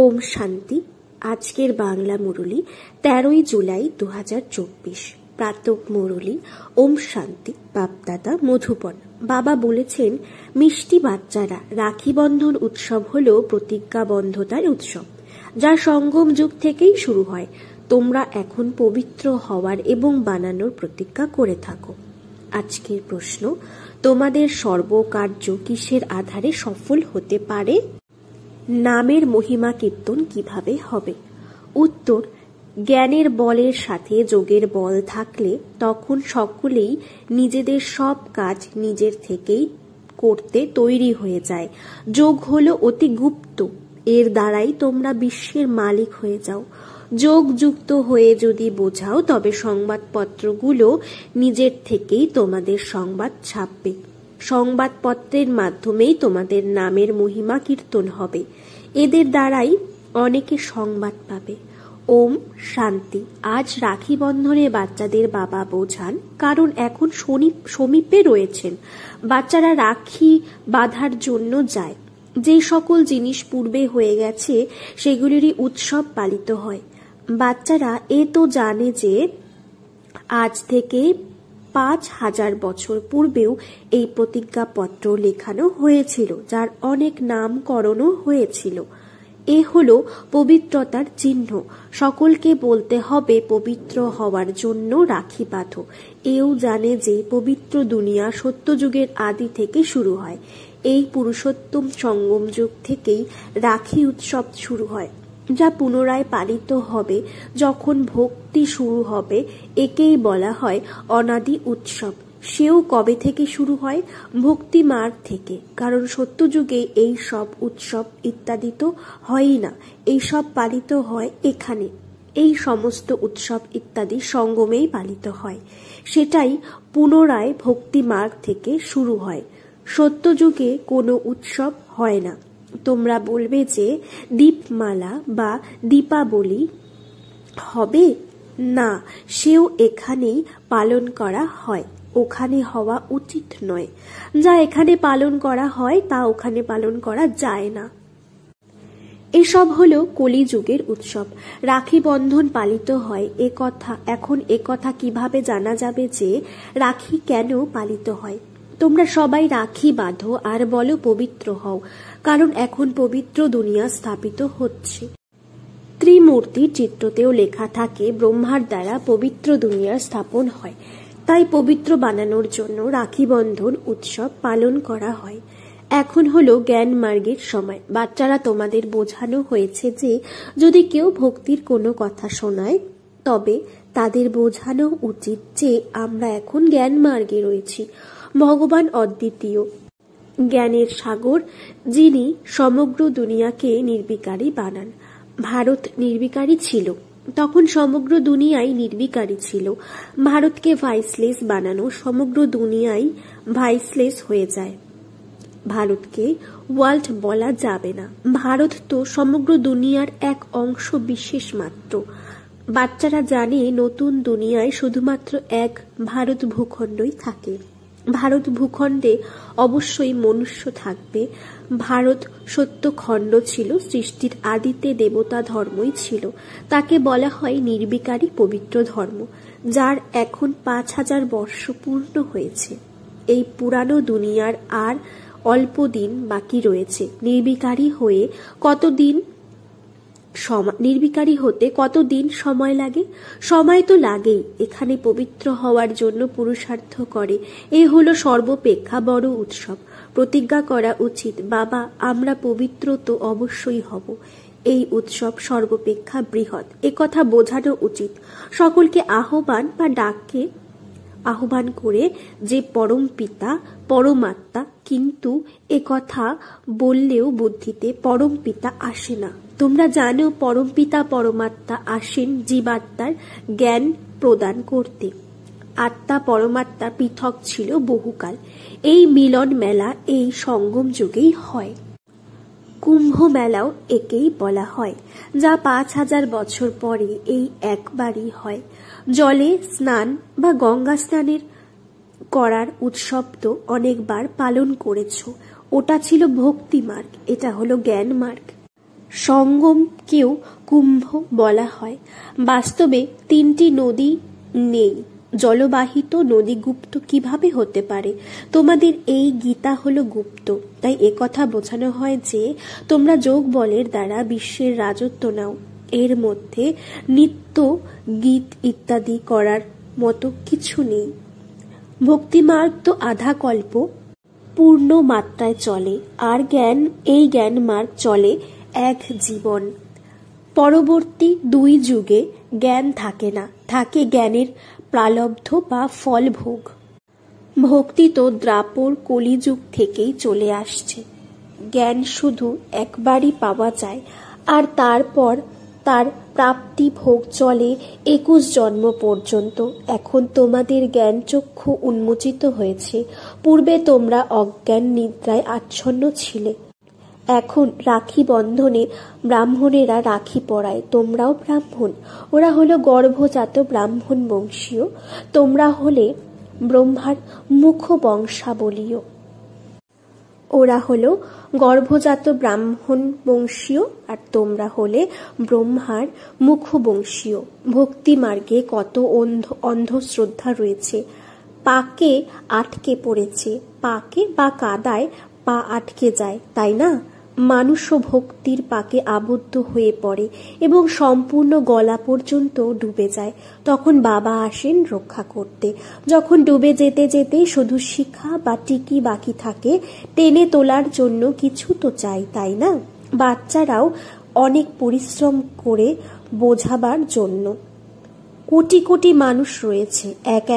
ওম শান্তি। আজকের বাংলা মুরলী 13ই জুলাই 2024। প্রাতক মুরলী। ওম শান্তি। বাপদাদা মধুবন। বাবা বলেছেন, মিষ্টি বাচ্চারা, রাখি বন্ধন উৎসব হল প্রতিজ্ঞাবদ্ধতার উৎসব, যা সঙ্গম যুগ থেকেই শুরু হয়। তোমরা এখন পবিত্র হওয়ার এবং বানানোর প্রতিজ্ঞা করে থাকো। আজকের প্রশ্ন, তোমাদের সর্বকার্য কিসের আধারে সফল হতে পারে? নামের মহিমা কীর্তন কিভাবে হবে? উত্তর, জ্ঞানের বলের সাথে যোগের বল থাকলে তখন সকলেই নিজেদের সব কাজ নিজের থেকেই করতে তৈরি হয়ে যায়। যোগ হলো অতি গুপ্ত, এর দ্বারাই তোমরা বিশ্বের মালিক হয়ে যাও। যোগ যুক্ত হয়ে যদি বোঝাও, তবে সংবাদপত্রগুলো নিজের থেকেই তোমাদের সংবাদ ছাপবে। সংবাদপত্রের মাধ্যমেই তোমাদের নামের মহিমা কীর্তন হবে। এদের দ্বারাই অনেকে সংবাদ পাবে। ওম শান্তি। আজ রাখি বন্ধনে বাচ্চাদের বাবা বোঝান, কারণ এখন সমীপে রয়েছেন। বাচ্চারা রাখি বাঁধার জন্য যায়। যে সকল জিনিস পূর্বে হয়ে গেছে সেগুলিরই উৎসব পালিত হয়। বাচ্চারা এ তো জানে যে আজ থেকে 5000 বছর পূর্বেও এই প্রতিজ্ঞাপত্র লেখানো হয়েছিল, যার অনেক নামকরণও হয়েছিল। এ হলো পবিত্রতার চিহ্ন। সকলকে বলতে হবে পবিত্র হওয়ার জন্য রাখি বাঁধো। এও জানে যে পবিত্র দুনিয়া সত্যযুগের আদি থেকে শুরু হয়। এই পুরুষোত্তম সঙ্গম যুগ থেকেই রাখি উৎসব শুরু হয়, যা পুনরায় পালিত হবে যখন ভক্তি শুরু হবে। একেই বলা হয় অনাদি উৎসব। সেও কবে থেকে শুরু হয়? ভক্তি মার্গ থেকে। কারণ সত্যযুগে এই সব উৎসব ইত্যাদি তো হয়ই না, এই সব পালিত হয় এখানে। এই সমস্ত উৎসব ইত্যাদি সঙ্গমেই পালিত হয়। সেটাই পুনরায় ভক্তি মার্গ থেকে শুরু হয়। সত্যযুগে কোনো উৎসব হয় না। তোমরা বলবে যে দীপমালা বা দীপাবলি হবে না, সেও এখানেই পালন করা হয়, ওখানে হওয়া উচিত নয়। যা এখানে পালন করা হয় তা ওখানে পালন করা যায় না। এসব হলো কলিযুগের উৎসব। রাখি বন্ধন পালিত হয় এখন একথা কিভাবে জানা যাবে যে রাখি কেন পালিত হয়? তোমরা সবাই রাখি বাঁধো আর বলো পবিত্র হও, কারণ এখন পবিত্র দুনিয়া স্থাপিত হচ্ছে। ত্রিমূর্তির চিত্রতেও লেখা থাকে ব্রহ্মার দ্বারা পবিত্র দুনিয়ার স্থাপন হয়। তাই পবিত্র বানানোর জন্য রাখি বন্ধন উৎসব পালন করা হয়। এখন হলো জ্ঞান মার্গের সময়। বাচ্চারা, তোমাদের বোঝানো হয়েছে যে যদি কেউ ভক্তির কোনো কথা শোনায়, তবে তাদের বোঝানো উচিত যে আমরা এখন জ্ঞান মার্গে রয়েছি। ভগবান অদ্বিতীয়, জ্ঞানের সাগর, যিনি সমগ্র দুনিয়াকে নির্বিকারী বানান। ভারত নির্বিকারী ছিল, তখন সমগ্র দুনিয়াই নির্বিকারী ছিল। ভারতকে ভাইসলেস বানানো, সমগ্র দুনিয়াই ভাইসলেস হয়ে যায়। ভারতকে ওয়ার্ল্ড বলা যাবে না। ভারত তো সমগ্র দুনিয়ার এক অংশ বিশেষ মাত্র। বাচ্চারা জানে নতুন দুনিয়ায় শুধুমাত্র এক ভারত ভূখণ্ডই থাকে। ভারত ভূখণ্ডে অবশ্যই মনুষ্য থাকবে। ভারত সত্যখণ্ড ছিল, সৃষ্টির আদিতে দেবতা ধর্মই ছিল। তাকে বলা হয় নির্বিকারী পবিত্র ধর্ম, যার এখন 5000 বর্ষ পূর্ণ হয়েছে। এই পুরানো দুনিয়ার আর অল্প দিন বাকি রয়েছে। নির্বিকারী হতে কতদিন সময় লাগে? সময় তো লাগেই। এখানে পবিত্র হওয়ার জন্য পুরুষার্থ করে। এ হলো সর্বাপেক্ষা বড় উৎসব। প্রতিজ্ঞা করা উচিত, বাবা আমরা পবিত্র তো অবশ্যই হব। এই উৎসব সর্বাপেক্ষা বৃহৎ, একথা বোঝানো উচিত। সকলকে আহ্বান বা ডাককে আহ্বান করে যে পরম পিতা পরমাত্মা, কিন্তু একথা বললেও বুদ্ধিতে পরম পিতা আসে না। তোমরা জানো পরম পিতা পরমাত্মা আসেন জীবাত্মার জ্ঞান প্রদান করতে। আত্মা পরমাত্মা পৃথক ছিল বহুকাল। এই মিলন মেলা এই সঙ্গম যুগেই হয়। কুম্ভ মেলাও একেই বলা হয়, যা 5000 বছর পরে এই একবারই হয়। জলে স্নান বা গঙ্গা স্নানের করার উৎসব তো অনেকবার পালন করেছ। ওটা ছিল ভক্তি মার্গ, এটা হলো জ্ঞান মার্গ। সঙ্গমকেও কুম্ভ বলা হয়। বাস্তবে 3টি নদী নেই। জলবাহিত নদী গুপ্ত কিভাবে হতে পারে? তোমাদের এই গীতা হলো গুপ্ত। তাই একথা বোঝানো হয় যে তোমরা যোগ বলের দ্বারা বিশ্বের রাজত্ব নাও। এর মধ্যে নিত্য গীত ইত্যাদি করার মতো কিছু নেই। ভক্তিমার্গ তো আধা কল্প পূর্ণ মাত্রায় চলে, আর এই জ্ঞান মার্গ চলে এক জীবন। পরবর্তী 2 যুগে জ্ঞান থাকে না, থাকে জ্ঞানের প্রালব্ধ বা ফলভোগ। ভক্তি তো দ্রাপর কলিযুগ থেকেই চলে আসছে। জ্ঞান শুধু একবারই পাওয়া যায়, আর তারপর তার প্রাপ্তি ভোগ চলে 21 জন্ম পর্যন্ত। এখন তোমাদের জ্ঞান চক্ষু উন্মোচিত হয়েছে। পূর্বে তোমরা অজ্ঞান নিদ্রায় আচ্ছন্ন ছিলে। এখন রাখি বন্ধনে ব্রাহ্মণেরা রাখি পরায়। তোমরাও ব্রাহ্মণ। ওরা হলো গর্ভজাত ব্রাহ্মণ বংশীয়, তোমরা হলে ব্রহ্মার মুখ বংশাবলীয়। ওরা হলো গর্ভজাত ব্রাহ্মণ বংশীয়, আর তোমরা হলে ব্রহ্মার মুখবংশীয়। ভক্তি মার্গে কত অন্ধশ্রদ্ধা রয়েছে। পাকে আটকে পড়েছে। পাকে বা কাদায় পা আটকে যায়, তাই না? মানুষও ভক্তির পাকে আবদ্ধ হয়ে পড়ে এবং সম্পূর্ণ গলা পর্যন্ত ডুবে যায়। তখন বাবা আসেন রক্ষা করতে। যখন ডুবে যেতে যেতে শুধু শিখা বা টিকি বাকি থাকে, টেনে তোলার জন্য কিছু তো চাই, তাই না? বাচ্চারাও অনেক পরিশ্রম করে বোঝাবার জন্য। কোটি কোটি মানুষ রয়েছে,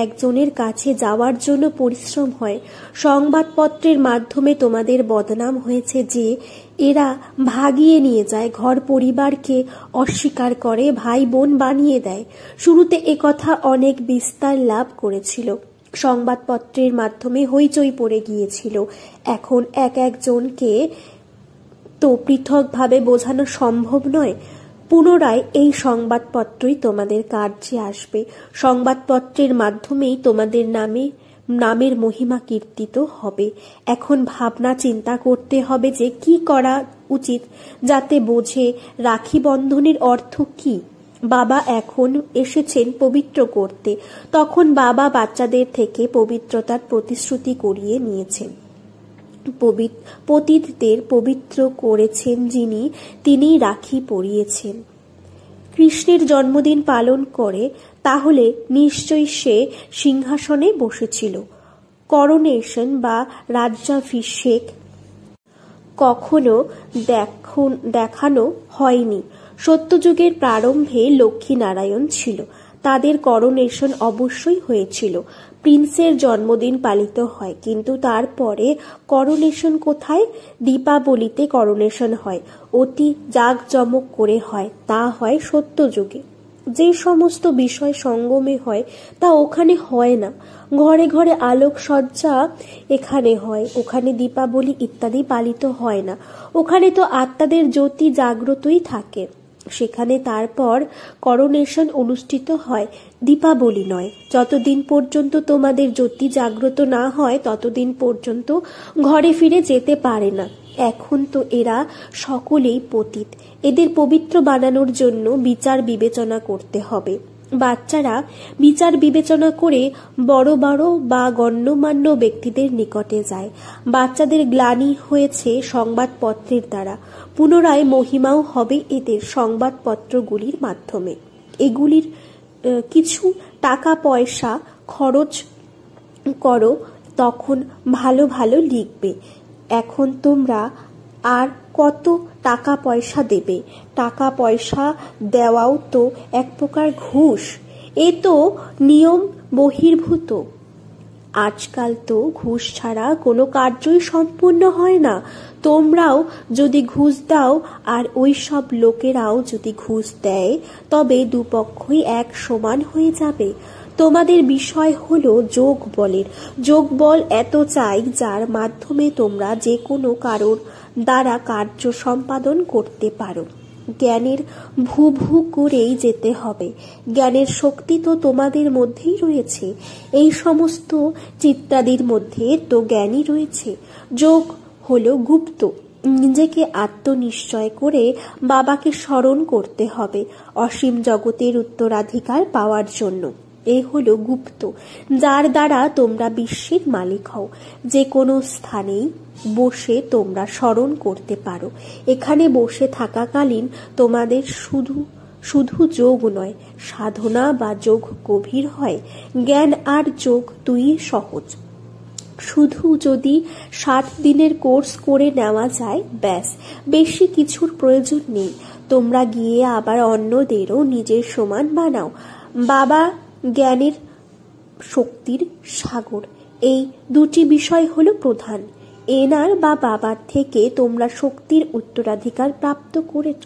একজনের কাছে যাওয়ার জন্য পরিশ্রম হয়। সংবাদপত্রের মাধ্যমে তোমাদের বদনাম হয়েছে যে এরা ভাগিয়ে নিয়ে যায়, ঘর পরিবারকে অস্বীকার করে, ভাই বোন বানিয়ে দেয়। শুরুতে একথা অনেক বিস্তার লাভ করেছিল, সংবাদপত্রের মাধ্যমে হইচই পড়ে গিয়েছিল। এখন একজনকে তো পৃথকভাবে বোঝানো সম্ভব নয়। পুনরায় এই সংবাদপত্রই তোমাদের কার্যে আসবে। সংবাদপত্রের মাধ্যমেই তোমাদের নামের মহিমা কীর্তিত হবে। এখন ভাবনা চিন্তা করতে হবে যে কি করা উচিত, যাতে বোঝে রাখি বন্ধনের অর্থ কি। বাবা এখন এসেছেন পবিত্র করতে। তখন বাবা বাচ্চাদের থেকে পবিত্রতার প্রতিশ্রুতি করিয়ে নিয়েছেন। পতিতদের পবিত্র করেছেন যিনি, তিনি রাখি পরিয়েছেন। কৃষ্ণের জন্মদিন পালন করে, তাহলে নিশ্চয়ই সে সিংহাসনে বসেছিল। করোনেশন বা রাজ্যাভিষেক কখনো দেখানো হয়নি। সত্যযুগের প্রারম্ভে লক্ষ্মীনারায়ণ ছিল, তাদের করোনেশন অবশ্যই হয়েছিল। প্রিন্সের জন্মদিন পালিত হয়, কিন্তু তারপরে করোনেশন কোথায়? দীপাবলিতে করোনেশন হয়, অতি জাঁকজমক করে হয়। তা হয় সত্যযুগে। যে সমস্ত বিষয় সঙ্গমে হয় তা ওখানে হয় না। ঘরে ঘরে আলোকসজ্জা এখানে হয়, ওখানে দীপাবলি ইত্যাদি পালিত হয় না। ওখানে তো আত্মাদের জ্যোতি জাগ্রতই থাকে, সেখানে তারপর করোনেশন অনুষ্ঠিত হয়, দীপাবলি নয়। যতদিন পর্যন্ত তোমাদের জ্যোতি জাগ্রত না হয় ততদিন পর্যন্ত ঘরে ফিরে যেতে পারে না। এখন তো এরা সকলেই পতিত, এদের পবিত্র বানানোর জন্য বিচার বিবেচনা করতে হবে। বাচ্চারা বিচার বিবেচনা করে বড় বড় বা গণ্যমান্য ব্যক্তিদের নিকটে যায়। বাচ্চাদের গ্লানি হয়েছে সংবাদপত্রের দ্বারা, পুনরায় মহিমাও হবে এদের সংবাদপত্রগুলির মাধ্যমে। এগুলির কিছু টাকা পয়সা খরচ করো, তখন ভালো ভালো লিখবে। এখন তোমরা আর কত টাকা পয়সা দেবে? টাকা পয়সা দেওয়াও তো এক প্রকার ঘুষ। এ তো নিয়ম বহির্ভূত। আজকাল তো ঘুষ ছাড়া কোনো কার্যই সম্পূর্ণ হয় না। তোমরাও যদি ঘুষ দাও আর ওই সব লোকেরাও যদি ঘুষ দেয়, তবে দুপক্ষই এক সমান হয়ে যাবে। তোমাদের বিষয় হলো যোগ বলের। যোগ বল এত চাই যার মাধ্যমে তোমরা যে কোনো কারোর দ্বারা কার্য সম্পাদন করতে পারো। জ্ঞানের ভূ ভূ করেই যেতে হবে। জ্ঞানের শক্তি তো তোমাদের মধ্যেই রয়েছে। এই সমস্ত চিত্রাদির মধ্যে তো জ্ঞানই রয়েছে। যোগ হলো গুপ্ত, নিজেকে আত্মনিশ্চয় করে বাবাকে স্মরণ করতে হবে অসীম জগতের উত্তরাধিকার পাওয়ার জন্য। এ হলো গুপ্ত, যার দ্বারা তোমরা বিশ্বের মালিক হও। যে কোনো স্থানেই বসে তোমরা স্মরণ করতে পারো। এখানে বসে থাকাকালীন তোমাদের শুধু যোগ নয়, সাধনা বা যোগ গভীর হয়। জ্ঞান আর যোগ দুই সহজ। শুধু যদি 7 দিনের কোর্স করে নেওয়া যায়, ব্যাস, বেশি কিছুর প্রয়োজন নেই। তোমরা গিয়ে আবার অন্যদেরও নিজের সমান বানাও। বাবা জ্ঞানের শক্তির সাগর, এই দুটি বিষয় হলো প্রধান। এনার বা বাবার থেকে তোমরা শক্তির উত্তরাধিকার প্রাপ্ত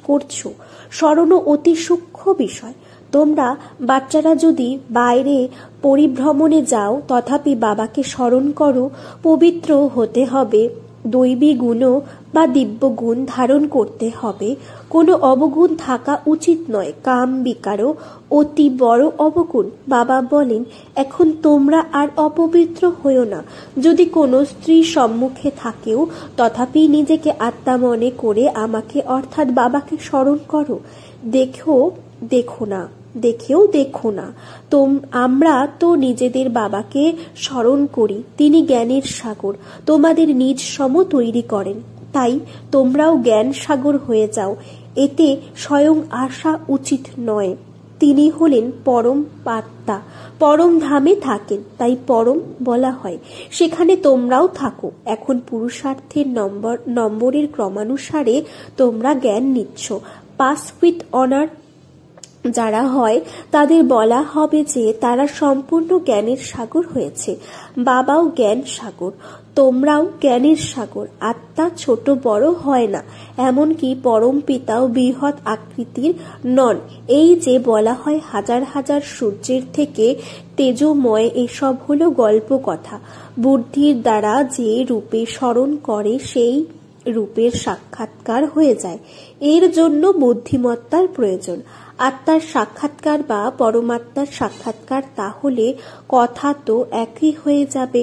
করছো। স্মরণও অতি সূক্ষ্ম বিষয়। তোমরা বাচ্চারা যদি বাইরে পরিভ্রমণে যাও, তথাপি বাবাকে স্মরণ করো। পবিত্র হতে হবে, দৈবী গুণও বা দিব্য গুণ ধারণ করতে হবে। কোনো অবগুণ থাকা উচিত নয়। কাম বিকারও অতি বড় অবগুণ। বাবা বলেন, এখন তোমরা আর অপবিত্র হইও না। যদি কোনো স্ত্রী সম্মুখে থাকেও, তথাপি নিজেকে আত্মা মনে করে আমাকে অর্থাৎ বাবাকে স্মরণ করো। দেখো না। আমরা তো নিজেদের বাবাকে স্মরণ করি। তিনি জ্ঞানের সাগর, তোমাদের নিজ সম তৈরি করেন। তাই তোমরাও জ্ঞান সাগর হয়ে যাও। এতে স্বয়ং আসা উচিত নয়। তিনি হলেন পরম আত্মা, পরম ধামে থাকেন, তাই পরম বলা হয়। সেখানে তোমরাও থাকো। এখন পুরুষার্থের নম্বরের ক্রমানুসারে তোমরা জ্ঞান নিচ্ছ। পাস উইথ অনার যারা হয় তাদের বলা হবে যে তারা সম্পূর্ণ জ্ঞানের সাগর হয়েছে। বাবাও জ্ঞান সাগর, তোমরাও জ্ঞানের সাগর। আত্মা ছোট বড় হয় না, এমনকি পরম পিতাও বৃহৎ আকৃতির নন। এই যে বলা হয় হাজার হাজার সূর্যের থেকে তেজোময়, এসব হলো গল্প কথা। বুদ্ধির দ্বারা যে রূপে স্মরণ করে সেই রূপের সাক্ষাৎকার হয়ে যায়। এর জন্য বুদ্ধিমত্তার প্রয়োজন। আত্মার সাক্ষাৎকার বা পরমাত্মার সাক্ষাৎকার, তাহলে কথা তো একই হয়ে যাবে।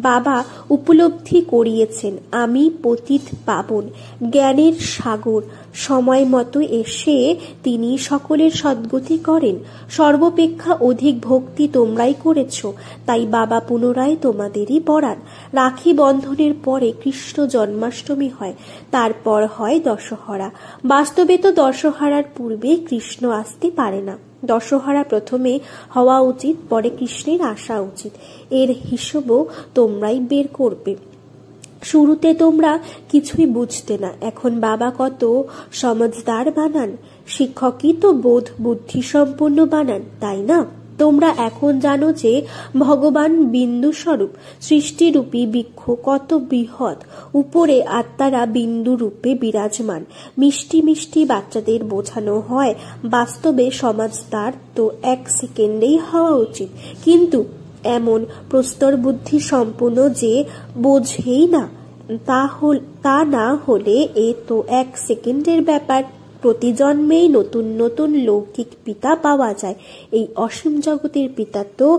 বাবা উপলব্ধি করিয়েছেন, আমি পতিত পাবন, জ্ঞানের সাগর। সময় মতো এসে তিনি সকলের সদ্গতি করেন। সর্বাপেক্ষা অধিক ভক্তি তোমরাই করেছ, তাই বাবা পুনরায় তোমাদেরই পড়ান। রাখি বন্ধনের পরে কৃষ্ণ জন্মাষ্টমী হয়, তারপর হয় দশহরা। বাস্তবে তো দশহরার পূর্বে কৃষ্ণ আসতে পারে না। দশহরা প্রথমে হওয়া উচিত, পরে কৃষ্ণের আসা উচিত। এর হিসেবও তোমরাই বের করবে। শুরুতে তোমরা কিছুই বুঝতে না, এখন বাবা কত সমঝদার বানান। শিক্ষকই তো বোধ বুদ্ধি সম্পন্ন বানান, তাই না? তোমরা এখন জানো যে ভগবান বিন্দু স্বরূপ। সৃষ্টিরূপী বৃক্ষ কত বৃহৎ, উপরে আত্মারা বিন্দু রূপে বিরাজমান। মিষ্টি মিষ্টি বাচ্চাদের বোঝানো হয়, বাস্তবে সমাজদার তো 1 সেকেন্ডেই হওয়া উচিত, কিন্তু এমন প্রস্তর বুদ্ধি সম্পূর্ণ যে বোঝেই না। তা না হলে এ তো 1 সেকেন্ডের ব্যাপার। প্রতি জন্মেই নতুন নতুন লৌকিক পিতা পাওয়া যায়। এই অসীম জগতের পিতা তো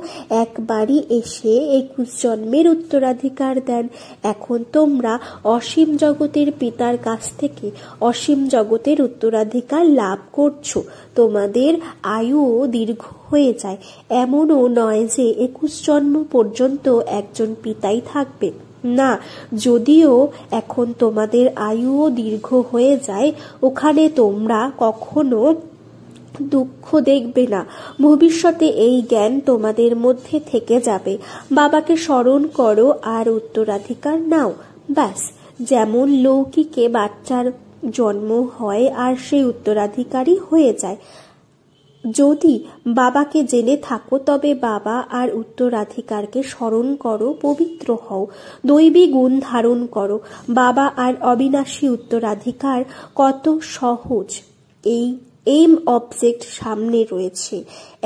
একবারই এসে 21 জন্মের উত্তরাধিকার দেন। এখন তোমরা অসীম জগতের পিতার কাছ থেকে অসীম জগতের উত্তরাধিকার লাভ করছো। তোমাদের আয়ুও দীর্ঘ হয়ে যায়। এমনও নয় যে 21 জন্ম পর্যন্ত একজন পিতাই থাকবে না। যদিও এখন তোমাদের আয়ুও দীর্ঘ হয়ে যায়, ওখানে তোমরা কখনো দুঃখ দেখবে না। ভবিষ্যতে এই জ্ঞান তোমাদের মধ্যে থেকে যাবে। বাবাকে স্মরণ করো আর উত্তরাধিকার নাও, ব্যাস। যেমন লৌকিকে বাচ্চার জন্ম হয় আর সেই উত্তরাধিকারী হয়ে যায়। যদি বাবাকে জেনে থাকো তবে বাবা আর উত্তরাধিকারকে স্মরণ করো, পবিত্র হও, দৈবী গুণ ধারণ করো। বাবা আর অবিনাশী উত্তরাধিকার কত সহজ। এই এইম অবজেক্ট সামনে রয়েছে,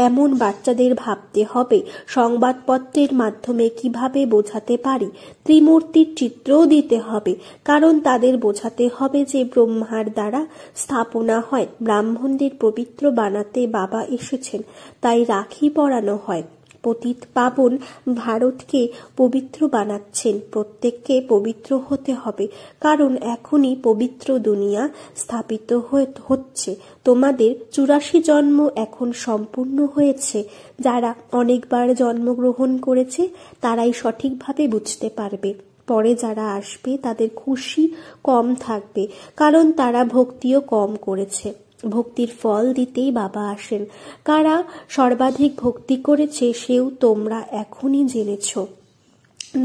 এমন বাচ্চাদের ভাবতে হবে। সংবাদপত্রের মাধ্যমে কিভাবে বোঝাতে পারি, ত্রিমূর্তির চিত্রও দিতে হবে, কারণ তাদের বোঝাতে হবে যে ব্রহ্মার দ্বারা স্থাপনা হয়। ব্রাহ্মণদের পবিত্র বানাতে বাবা এসেছেন, তাই রাখি পরানো হয়। পতিত পাবন ভারতকে পবিত্র বানাচ্ছেন। প্রত্যেককে পবিত্র হতে হবে, কারণ এখনই পবিত্র দুনিয়া স্থাপিত হচ্ছে। তোমাদের 84 জন্ম এখন সম্পূর্ণ হয়েছে। যারা অনেকবার জন্মগ্রহণ করেছে তারাই সঠিকভাবে বুঝতে পারবে। পরে যারা আসবে তাদের খুশি কম থাকবে, কারণ তারা ভক্তিও কম করেছে। ভক্তির ফল দিতেই বাবা আসেন। কারা সর্বাধিক ভক্তি করেছে সেও তোমরা এখনই জেনেছ।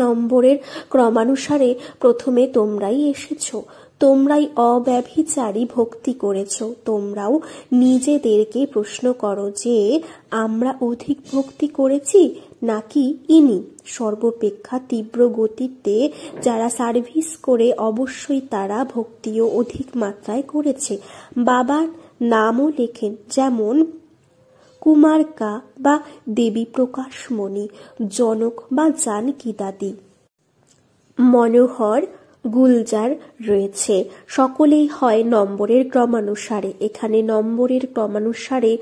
নম্বরের ক্রমানুসারে প্রথমে তোমরাই এসেছ। তোমরাই অব্যভিচারী ভক্তি করেছ। তোমরাও নিজেদেরকে প্রশ্ন করো যে আমরা অধিক ভক্তি করেছি নাকি ইনি। সর্বাপেক্ষা তীব্র গতিতে যারা সার্ভিস করে অবশ্যই তারা ভক্তিও অধিক মাত্রায় করেছে। বাবার নামও লেখেন, যেমন কুমারকা বা দেবী প্রকাশমণি, জনক বা জানকী দাদি, মনোহর, গুলজার রয়েছে। সকলেই হয় নম্বরের ক্রমানুসারে। এখানে নম্বরের ক্রমানুসারে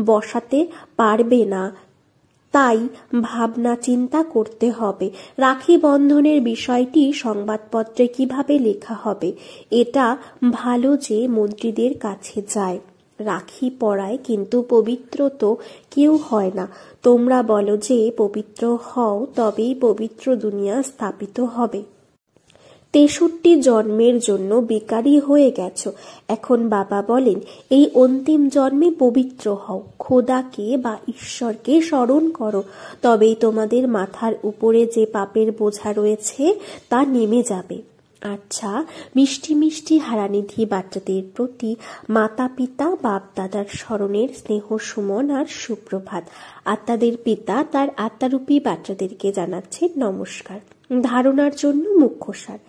বসাতে পারবে না, তাই ভাবনা চিন্তা করতে হবে। রাখি বন্ধনের বিষয়টি সংবাদপত্রে কিভাবে লেখা হবে, এটা ভালো যে মন্ত্রীদের কাছে যায়। রাখি পরায়, কিন্তু পবিত্র তো কেউ হয় না। তোমরা বলো যে পবিত্র হও, তবেই পবিত্র দুনিয়া স্থাপিত হবে। 63 জন্মের জন্য বেকারি হয়ে গেছো। এখন বাবা বলেন এই অন্তিম জন্মে পবিত্র হও, খোদাকে বা ঈশ্বরকে স্মরণ করো, তবেই তোমাদের মাথার উপরে যে পাপের বোঝা রয়েছে তা নেমে যাবে। আচ্ছা, মিষ্টি মিষ্টি হারানিধি বাচ্চাদের প্রতি মাতা পিতা বাপ দাদার স্মরণের স্নেহ সুমন আর সুপ্রভাত। আত্মাদের পিতা তার আত্মারূপী বাচ্চাদেরকে জানাচ্ছেন নমস্কার। ধারণার জন্য মুখ্য সার: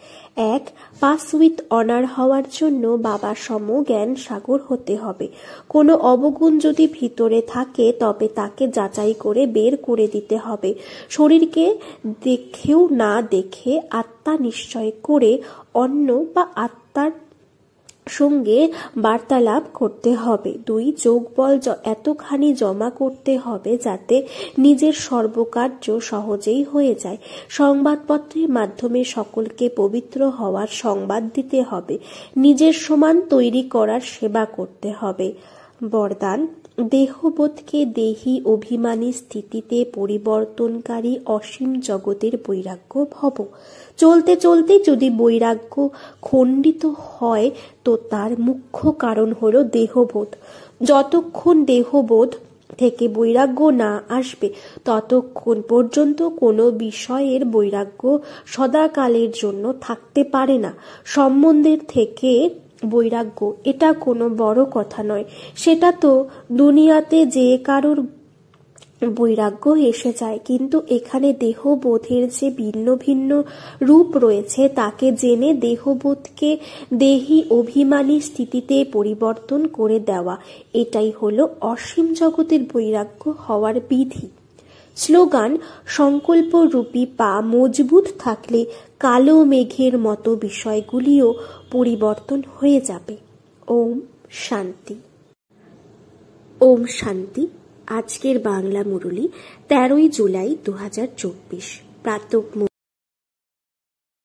1. পাস উইথ অনার হওয়ার জন্য বাবা সম জ্ঞান সাগর হতে হবে। কোনো অবগুণ যদি ভিতরে থাকে তবে তাকে যাচাই করে বের করে দিতে হবে। শরীরকে দেখেও না দেখে আত্মা নিশ্চয় করে অন্য বা আত্মার সঙ্গে বার্তালাপ করতে হবে। 2. যোগবল এতখানি জমা করতে হবে যাতে নিজের সর্বকার্য সহজেই হয়ে যায়। সংবাদপত্রের মাধ্যমে সকলকে পবিত্র হওয়ার সংবাদ দিতে হবে। নিজের সমান তৈরি করার সেবা করতে হবে। বরদান: দেহবোধকে দেহি অভিমানী স্থিতিতে পরিবর্তনকারী অসীম জগতের বৈরাগ্য ভব। চলতে চলতে যদি বৈরাগ্য খণ্ডিত হয় তো তার মুখ্য কারণ হল দেহবোধ। যতক্ষণ দেহবোধ থেকে বৈরাগ্য না আসবে ততক্ষণ পর্যন্ত কোনো বিষয়ের বৈরাগ্য সদাকালের জন্য থাকতে পারে না। সম্বন্ধের থেকে বৈরাগ্য এটা কোনো বড় কথা নয়। সেটা তো দুনিয়াতে যে কারোর বৈরাগ্য এসে যায়, কিন্তু এখানে দেহবোধের যে ভিন্ন ভিন্ন রূপ রয়েছে তাকে জেনে দেহবোধকে দেহি অভিমানী স্থিতিতে পরিবর্তন করে দেওয়া, এটাই হলো অসীম জগতের বৈরাগ্য হওয়ার বিধি। স্লোগান: সংকল্প রূপী পা মজবুত থাকলে কালো মেঘের মতো বিষয়গুলিও পরিবর্তন হয়ে যাবে। ওম শান্তি। ওম শান্তি। আজকের বাংলা মুরলী 13 জুলাই 2024, প্রাতঃ মুরলী।